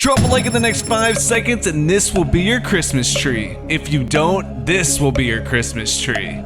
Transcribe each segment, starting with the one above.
Drop a like in the next 5 seconds and this will be your Christmas tree. If you don't, this will be your Christmas tree.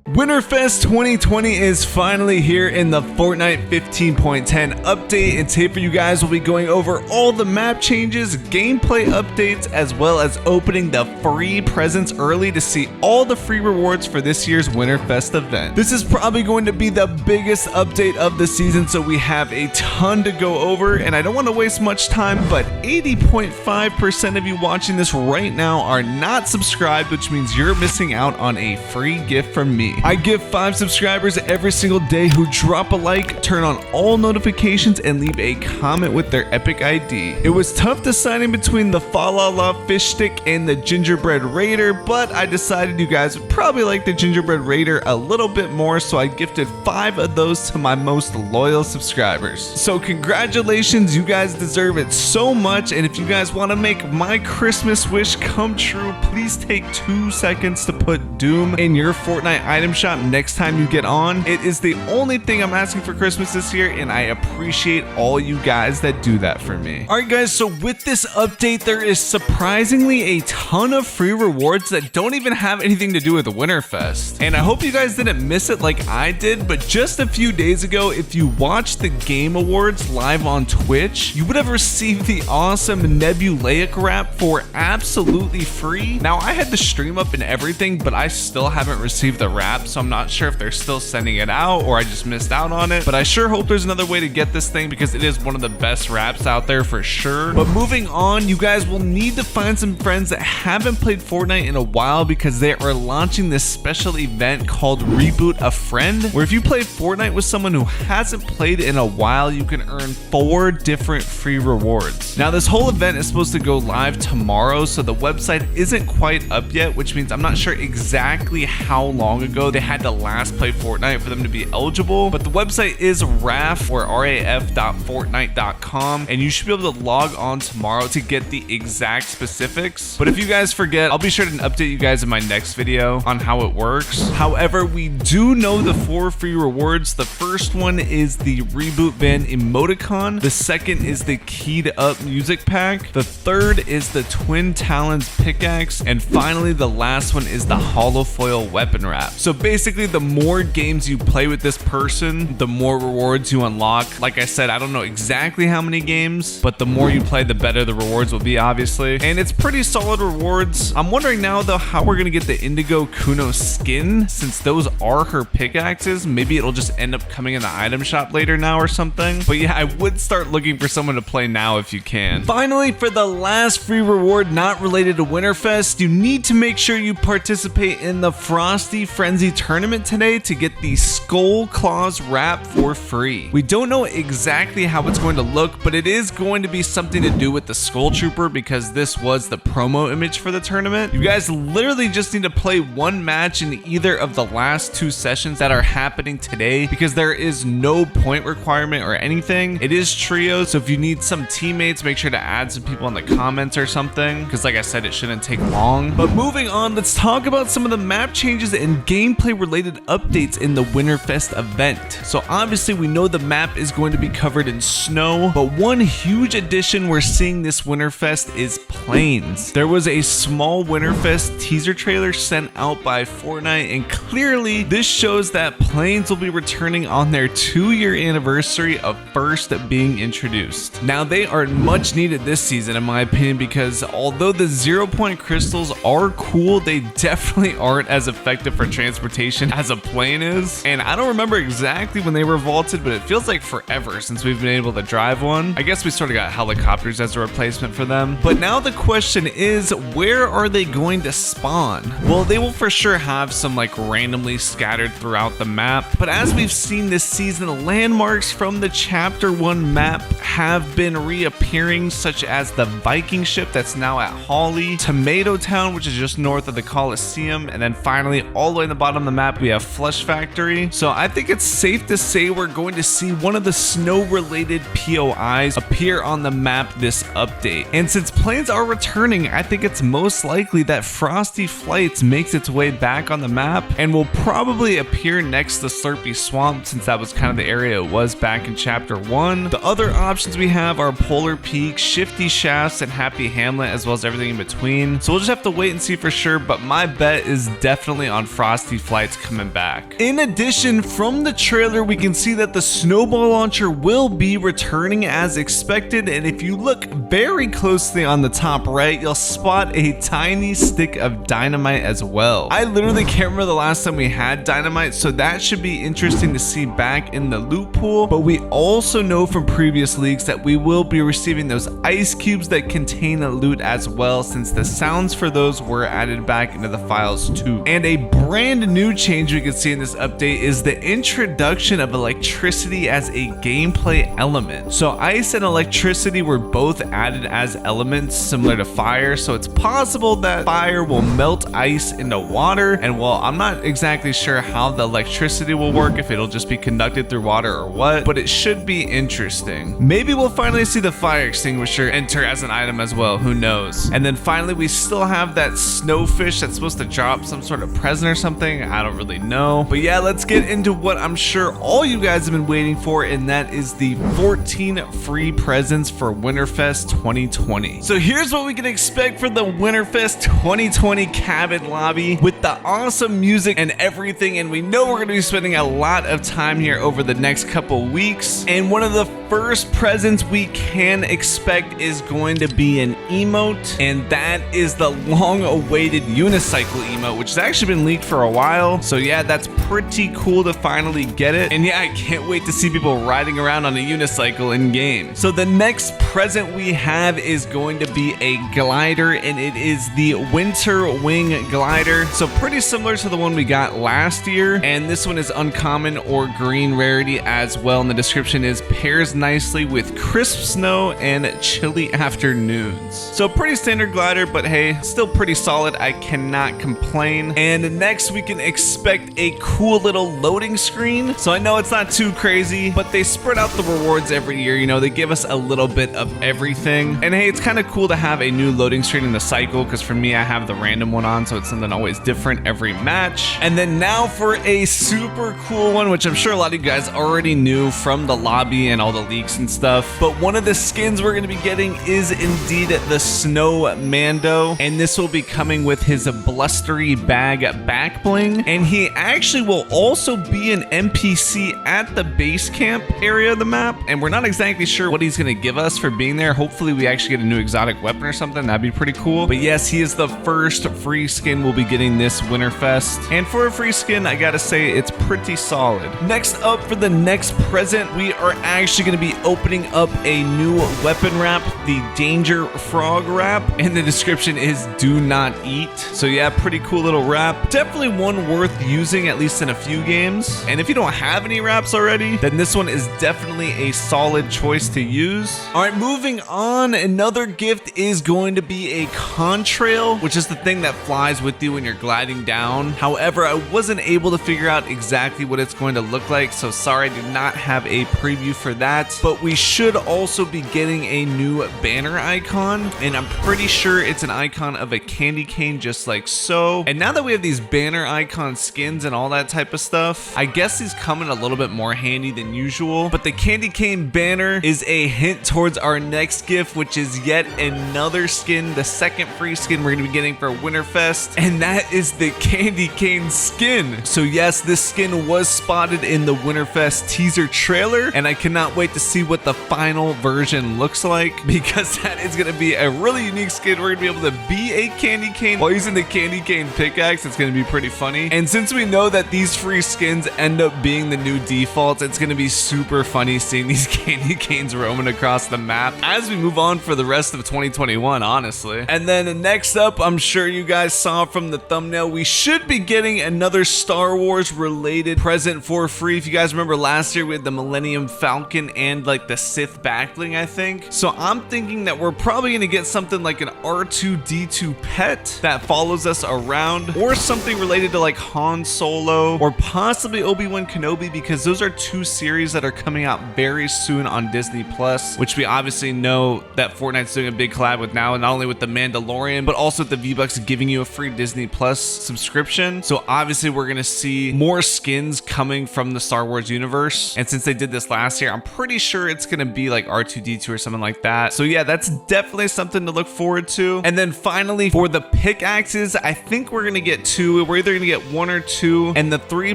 Winterfest 2020 is finally here in the Fortnite 15.10 update, and today for you guys we'll be going over all the map changes, gameplay updates, as well as opening the free presents early to see all the free rewards for this year's Winterfest event. This is probably going to be the biggest update of the season, so we have a ton to go over, and I don't want to waste much time, but 80.5% of you watching this right now are not subscribed, which means you're missing out on a free gift from me. I give 5 subscribers every single day who drop a like, turn on all notifications, and leave a comment with their epic ID. It was tough deciding between the Fa La La fish stick and the gingerbread raider, but I decided you guys would probably like the gingerbread raider a little bit more, so I gifted 5 of those to my most loyal subscribers. So congratulations, you guys deserve it so much, and if you guys want to make my Christmas wish come true, please take 2 seconds to put Doom in your Fortnite item shop next time you get on. It is the only thing I'm asking for Christmas this year, and I appreciate all you guys that do that for me. Alright guys, so with this update there is surprisingly a ton of free rewards that don't even have anything to do with the Winterfest. And I hope you guys didn't miss it like I did, but just a few days ago, if you watched the Game Awards live on Twitch, you would have received the awesome Nebulaic wrap for absolutely free. Now I had the stream up and everything, but I still haven't received the wrap, so I'm not sure if they're still sending it out or I just missed out on it, but I sure hope there's another way to get this thing because it is one of the best wraps out there for sure. But moving on, you guys will need to find some friends that haven't played Fortnite in a while because they are launching this special event called Reboot a Friend, where if you play Fortnite with someone who hasn't played in a while, you can earn 4 different free rewards. Now this whole event is supposed to go live tomorrow, so the website isn't quite up yet, which means I'm not sure exactly how long ago they had to last play Fortnite for them to be eligible, but the website is raf.fortnite.com, and you should be able to log on tomorrow to get the exact specifics. But if you guys forget, I'll be sure to update you guys in my next video on how it works. However, we do know the 4 free rewards. The first one is the Reboot Van emoticon, the second is the Keyed Up music pack, the third is the Twin Talons pickaxe, and finally the last one is the holofoil weapon wrap. So basically, the more games you play with this person, the more rewards you unlock. Like I said, I don't know exactly how many games, but the more you play, the better the rewards will be, obviously. And it's pretty solid rewards. I'm wondering now, though, how we're gonna get the Indigo Kuno skin, since those are her pickaxes. Maybe it'll just end up coming in the item shop later now or something. But yeah, I would start looking for someone to play now if you can. Finally, for the last free reward not related to Winterfest, you need to make sure you participate in the Frosty Frenzy tournament today to get the Skull Claws wrap for free. We don't know exactly how it's going to look, but it is going to be something to do with the Skull Trooper because this was the promo image for the tournament. You guys literally just need to play 1 match in either of the last 2 sessions that are happening today because there is no point requirement or anything. It is trios, so if you need some teammates, make sure to add some people in the comments or something because like I said, it shouldn't take long. But moving on, let's talk about some of the map changes and gameplay related updates in the Winterfest event. So obviously we know the map is going to be covered in snow, but one huge addition we're seeing this Winterfest is planes. There was a small Winterfest teaser trailer sent out by Fortnite, and clearly this shows that planes will be returning on their 2-year anniversary of first being introduced. Now they are much needed this season in my opinion because although the 0-point crystals are cool, they definitely aren't as effective for transportation as a plane is. And I don't remember exactly when they were vaulted, but it feels like forever since we've been able to drive one. I guess we sort of got helicopters as a replacement for them. But now the question is, where are they going to spawn? Well, they will for sure have some like randomly scattered throughout the map, but as we've seen this season, landmarks from the Chapter 1 map have been reappearing, such as the Viking ship that's now at Holly, Tomato Town, which is just north of the Coliseum, and then finally all the way in the bottom spot on the map, we have Flush Factory. So I think it's safe to say we're going to see one of the snow-related POIs appear on the map this update. And since planes are returning, I think it's most likely that Frosty Flights makes its way back on the map and will probably appear next to Slurpy Swamp, since that was kind of the area it was back in Chapter 1. The other options we have are Polar Peak, Shifty Shafts, and Happy Hamlet, as well as everything in between. So we'll just have to wait and see for sure, but my bet is definitely on Frosty Flights coming back. In addition, from the trailer, we can see that the snowball launcher will be returning as expected, and if you look very closely on the top right, you'll spot a tiny stick of dynamite as well. I literally can't remember the last time we had dynamite, so that should be interesting to see back in the loot pool. But we also know from previous leaks that we will be receiving those ice cubes that contain a loot as well, since the sounds for those were added back into the files too. And a brand new change we can see in this update is the introduction of electricity as a gameplay element. So ice and electricity were both added as elements similar to fire, so it's possible that fire will melt ice into water, and well, I'm not exactly sure how the electricity will work, if it'll just be conducted through water or what, but it should be interesting. Maybe we'll finally see the fire extinguisher enter as an item as well, who knows. And then finally, we still have that snowfish that's supposed to drop some sort of present or something, I don't really know. But yeah, let's get into what I'm sure all you guys have been waiting for, and that is the 14 free presents for Winterfest 2020. So here's what we can expect for the Winterfest 2020 cabin lobby with the awesome music and everything, and we know we're going to be spending a lot of time here over the next couple weeks. And one of the first presents we can expect is going to be an emote, and that is the long-awaited unicycle emote, which has actually been leaked for a while. So yeah, that's pretty cool to finally get it. And yeah, I can't wait to see people riding around on a unicycle in game. So the next present we have is going to be a glider, and it is the Winter Wing glider. So pretty similar to the one we got last year, and this one is uncommon or green rarity as well. And the description is pairs nicely with crisp snow and chilly afternoons. So pretty standard glider, but hey, still pretty solid. I cannot complain. And next we can expect a cool little loading screen. So I know it's not too crazy, but they spread out the rewards every year. You know, they give us a little bit of everything. And hey, it's kind of cool to have a new loading screen in the cycle, because for me, I have the random one on, so it's something always different every match. And then now for a super cool one, which I'm sure a lot of you guys already knew from the lobby and all the leaks and stuff, but one of the skins we're going to be getting is indeed the Snow Mando, and this will be coming with his blustery bag back bling, and he actually will also be an NPC at the base camp area of the map, and we're not exactly sure what he's going to give us for being there. Hopefully we actually get a new exotic weapon or something. That'd be pretty cool. But yes, he is the first free skin we'll be getting this Winterfest, and for a free skin, I gotta say it's pretty solid. Next up, for the next present, we are actually going to be opening up a new weapon wrap, the Danger Frog wrap, and the description is do not eat. So yeah, pretty cool little wrap. Definitely one worth using, at least in a few games. And if you don't have any wraps already, then this one is definitely a solid choice to use. All right, moving on, another gift is going to be a contrail, which is the thing that flies with you when you're gliding down. However, I wasn't able to figure out exactly what it's going to look like, so sorry I did not have a preview for that. But we should also be getting a new banner icon, and I'm pretty sure it's an icon of a candy cane, just like so. And now that we have these banner icon skins and all that type of stuff, I guess these come in a little bit more handy than usual. But the candy cane banner is a hint towards our next gift, which is yet another skin, the second free skin we're going to be getting for Winterfest, and that is the candy cane skin. So yes, this skin was spotted in the Winterfest teaser trailer, and I cannot wait to see what the final version looks like, because that is going to be a really unique skin. We're going to be able to be a candy cane while using the candy cane pickaxe. It's going to be pretty funny. And since we know that these free skins end up being the new defaults, it's going to be super funny seeing these candy canes roaming across the map as we move on for the rest of 2021, honestly. And then next up, I'm sure you guys saw from the thumbnail, we should be getting another Star Wars related present for free. If you guys remember last year, we had the Millennium Falcon and like the Sith backbling, I think. So I'm thinking that we're probably going to get something like an R2-D2 pet that follows us around, or something related to like Han Solo or possibly Obi-Wan Kenobi, because those are two series that are coming out very soon on Disney Plus, which we obviously know that Fortnite's doing a big collab with now, not only with the Mandalorian, but also with the V-Bucks giving you a free Disney Plus subscription. So obviously we're gonna see more skins coming from the Star Wars universe. And since they did this last year, I'm pretty sure it's gonna be like R2-D2 or something like that. So yeah, that's definitely something to look forward to. And then finally, for the pickaxes, I think we're gonna get two. We're either gonna get one or two. And the three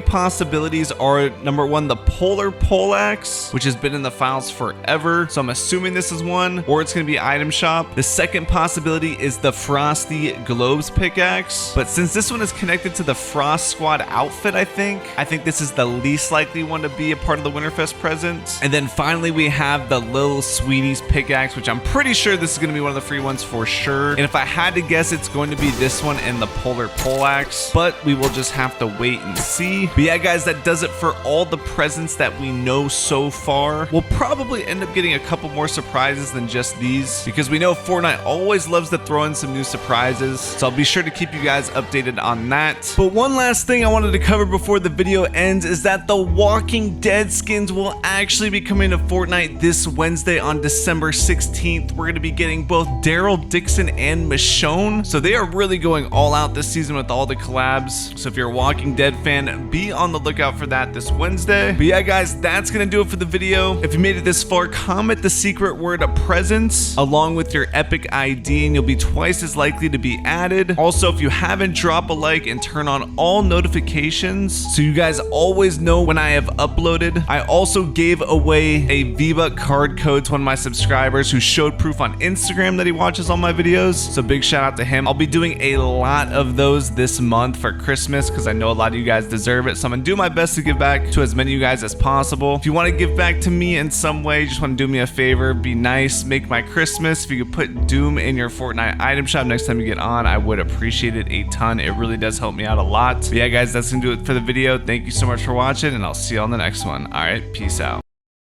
possibilities are, number one, the polar poleaxe, which has been in the files forever. So I'm assuming this is one, or it's gonna be item shop. The second possibility is the frosty globes pickaxe. But since this one is connected to the Frost Squad outfit, I think this is the least likely one to be a part of the Winterfest present. And then finally, we have the Lil Sweetie's pickaxe, which I'm pretty sure this is going to be one of the free ones for sure. And if I had to guess, it's going to be this one and the polar poleaxe, but we will just have to wait and see. But yeah, guys, that does it for all the presents that we know so far. We'll probably end up getting a couple more surprises than just these, because we know Fortnite always loves to throw in some new surprises. So I'll be sure to keep you guys updated on that. But one last thing I wanted to cover before the video ends is that the Walking Dead skins will actually be coming to Fortnite this Wednesday on December 16th. We're going to be getting both Daryl Dixon and Michonne. So they are really going all out this season with all the collabs. So if you're a Walking Dead fan, be on the lookout for that this Wednesday. But yeah, guys, that's going to do it for the video. If you made it this far, comment the secret word presents along with your epic ID and you'll be twice as likely to be added. Also, if you haven't, drop a like and turn on all notifications so you guys always know when I have uploaded. I also gave away a V-Buck card code to one of my subscribers who showed proof on Instagram that he watches all my videos. So big shout out to him. I'll be doing a lot of those this month for Christmas because I know a lot of you guys deserve it. So I'm gonna do my best to give back to as many of you guys as possible. If you want to give back to me in some way, just want to do me a favor, be nice, make my Christmas. If you could put Doom in your Fortnite item shop next time you get on, I would appreciate it a ton. It really does help me out a lot. But yeah, guys, that's gonna do it for the video. Thank you so much for watching, and I'll see you on the next one. All right, peace out.